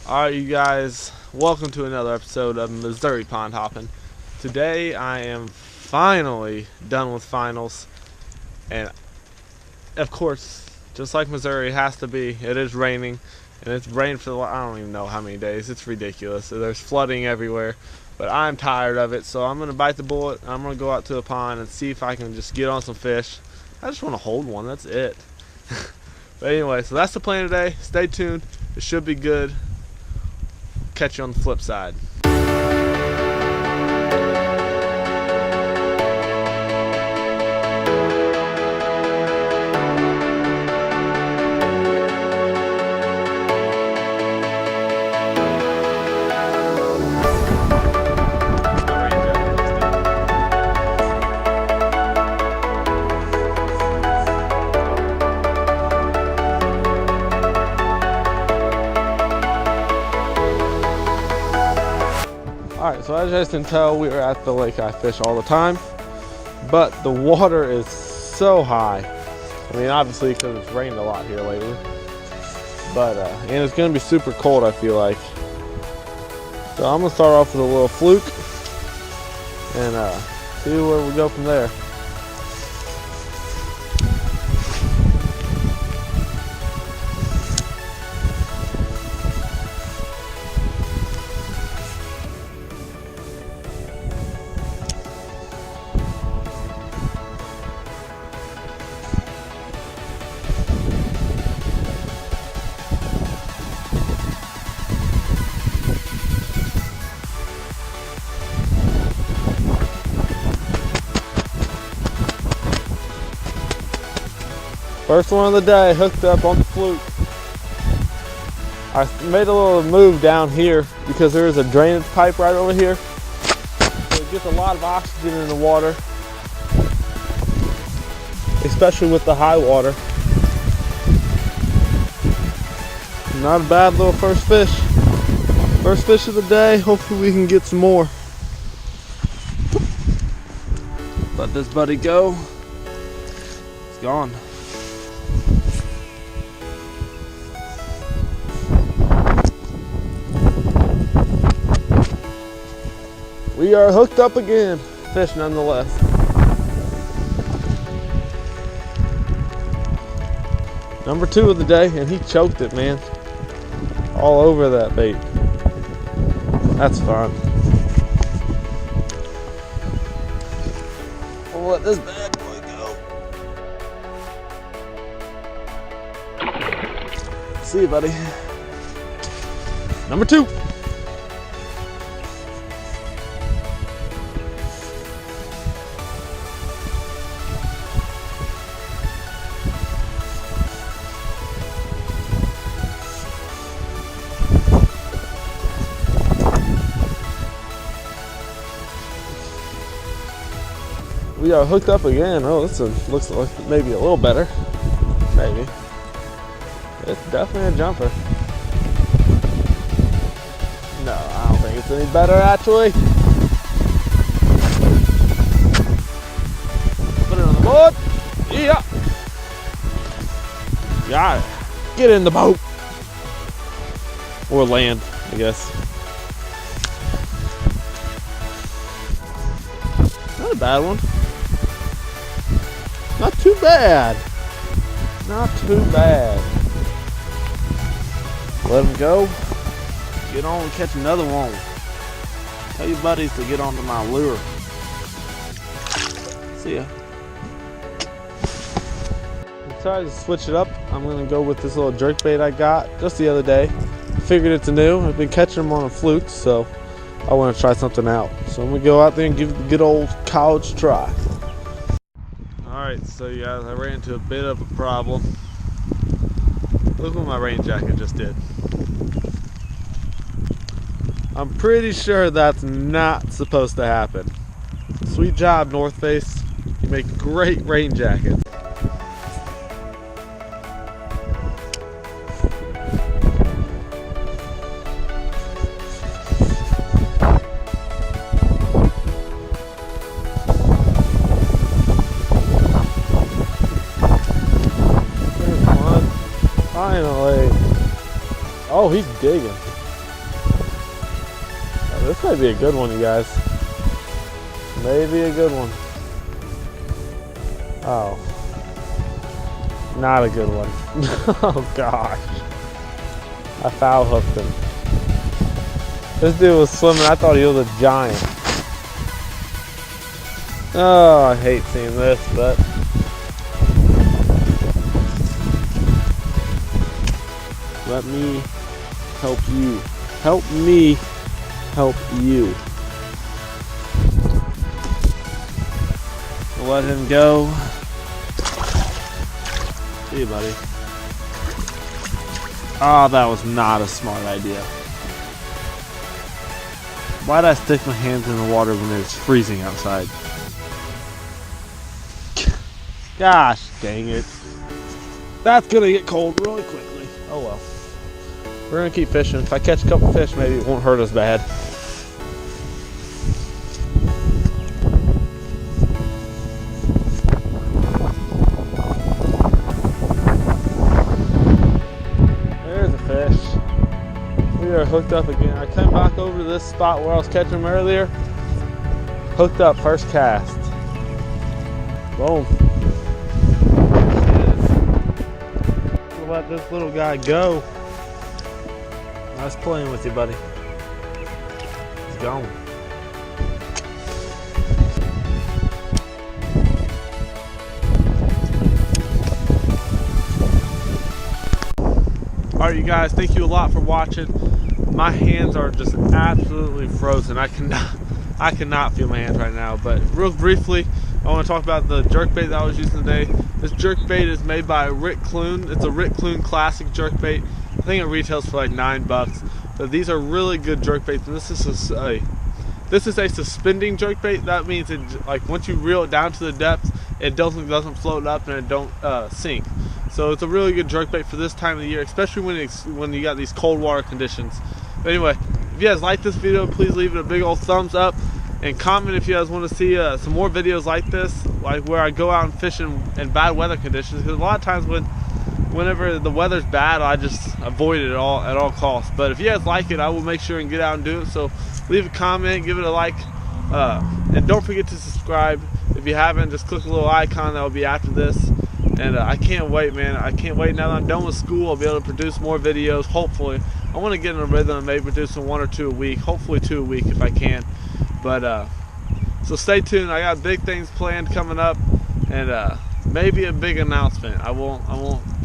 Alright, you guys, welcome to another episode of Missouri Pond Hopping. Today I am finally done with finals, and of course, just like Missouri has to be, it is raining, and it's rained for I don't even know how many days. It's ridiculous. So there's flooding everywhere, but I'm tired of it, so I'm going to bite the bullet. I'm going to go out to a pond and see if I can just get on some fish. I just want to hold one, that's it. But anyway, so that's the plan today. Stay tuned, it should be good. Catch you on the flip side. Alright, so as you guys can tell, we are at the lake I fish all the time, but the water is so high. I mean, obviously because it's rained a lot here lately, but and it's going to be super cold, I feel like. So I'm going to start off with a little fluke and see where we go from there. First one of the day, hooked up on the fluke. I made a little move down here because there is a drainage pipe right over here. So it gets a lot of oxygen in the water, especially with the high water. Not a bad little first fish. First fish of the day, hopefully we can get some more. Let this buddy go. It's gone. We are hooked up again. Fish nonetheless. Number 2 of the day, and he choked it, man. All over that bait. That's fun. We'll let this bad boy go. See you, buddy. Number 2. We are hooked up again. Oh, this looks like maybe a little better. Maybe. It's definitely a jumper. No, I don't think it's any better actually. Put it on the board. Yeah. Got it. Get in the boat. Or land, I guess. Not a bad one. Not too bad. Not too bad. Let him go. Get on and catch another one. Tell your buddies to get onto my lure. See ya. I decided to switch it up. I'm going to go with this little jerkbait I got just the other day. Figured it's new. I've been catching them on a fluke, so I want to try something out. So I'm going to go out there and give it the good old college try. Alright, so you guys, I ran into a bit of a problem. Look what my rain jacket just did. I'm pretty sure that's not supposed to happen. Sweet job, North Face. You make great rain jackets. Finally. Oh, he's digging. This might be a good one, you guys. Maybe a good one. Oh. Not a good one. Oh gosh. I foul hooked him. This dude was swimming. I thought he was a giant. Oh, I hate seeing this, but let me help you. Help me help you. Let him go. See you, buddy. Oh, that was not a smart idea. Why'd I stick my hands in the water when it's freezing outside? Gosh dang it. That's gonna get cold really quickly. Oh well. We're gonna keep fishing. If I catch a couple fish, maybe it won't hurt us bad. There's a fish. We are hooked up again. I come back over to this spot where I was catching them earlier. Hooked up, first cast. Boom. Let this little guy go. Nice playing with you, buddy. He's gone. Alright, you guys, thank you a lot for watching. My hands are just absolutely frozen. I cannot feel my hands right now. But real briefly, I want to talk about the jerkbait that I was using today. This jerkbait is made by Rick Clune. It's a Rick Clune classic jerkbait. I think it retails for like $9. But these are really good jerkbaits. And this is a suspending jerkbait. That means it, like, once you reel it down to the depths, it doesn't float up and it don't sink. So it's a really good jerkbait for this time of the year, especially when you got these cold water conditions. But anyway, if you guys like this video, please leave it a big old thumbs up. And comment if you guys want to see some more videos like this, like where I go out and fish in bad weather conditions. Because a lot of times whenever the weather's bad, I just avoid it at all costs. But if you guys like it, I will make sure and get out and do it. So leave a comment, give it a like, and don't forget to subscribe. If you haven't, just click a little icon that will be after this. And I can't wait, man. I can't wait. Now that I'm done with school, I'll be able to produce more videos, hopefully. I want to get in a rhythm and maybe producing 1 or 2 a week, hopefully 2 a week if I can. But so stay tuned. I got big things planned coming up, and maybe a big announcement. I won't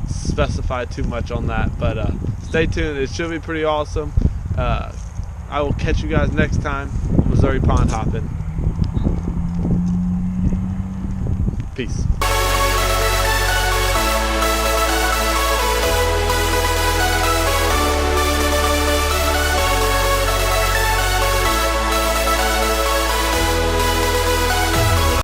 specify too much on that, but stay tuned. It should be pretty awesome. I will catch you guys next time on Missouri Pond Hopping. Peace.